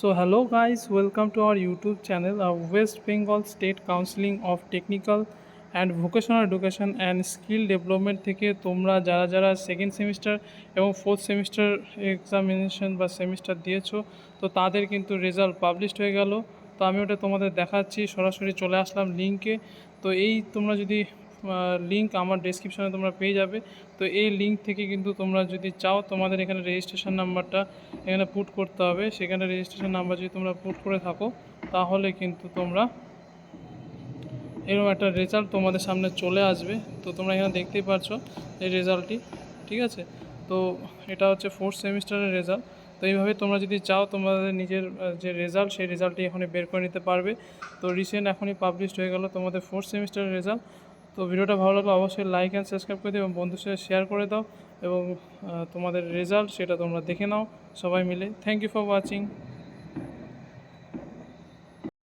So hello guys, welcome to our YouTube channel, West Bengal State Counseling of Technical and Vocational Education and Skill Development থেকে তোমরা যারা যারা second semester এবং fourth semester examination বা semester দিয়েছো তো তাদের কিন্তু রেজাল্ট পাবলিশড হয়ে গেল। তো আমি ওটা তোমাদের দেখাচ্ছি, সরাসরি চলে আসলাম লিঙ্কে। তো এই তোমরা যদি লিঙ্ক আমার ডেসক্রিপশনে তোমরা পেয়ে যাবে। তো এই লিঙ্ক থেকে কিন্তু তোমরা যদি চাও তোমাদের এখানে রেজিস্ট্রেশন নাম্বারটা এখানে পুট করতে হবে। সেখানে রেজিস্ট্রেশন নাম্বার যদি তোমরা পুট করে থাকো তাহলে কিন্তু তোমরা এরকম একটা রেজাল্ট তোমাদের সামনে চলে আসবে। তো তোমরা এখানে দেখতেই পাচ্ছ এই রেজাল্টটি, ঠিক আছে। তো এটা হচ্ছে ফোর্থ সেমিস্টারের রেজাল্ট। তো এইভাবে তোমরা যদি চাও তোমাদের নিজের যে রেজাল্ট সেই রেজাল্টটি এখনই বের করে নিতে পারবে। তো রিসেন্ট এখনই পাবলিশড হয়ে গেল তোমাদের ফোর্থ সেমিস্টারের রেজাল্ট। তো ভিডিওটা ভালো লাগলে অবশ্যই লাইক অ্যান্ড সাবস্ক্রাইব করে দিও এবং বন্ধুর সাথে শেয়ার করে দাও এবং তোমাদের রেজাল্ট সেটা তোমরা দেখে নাও সবাই মিলে। Thank you for watching.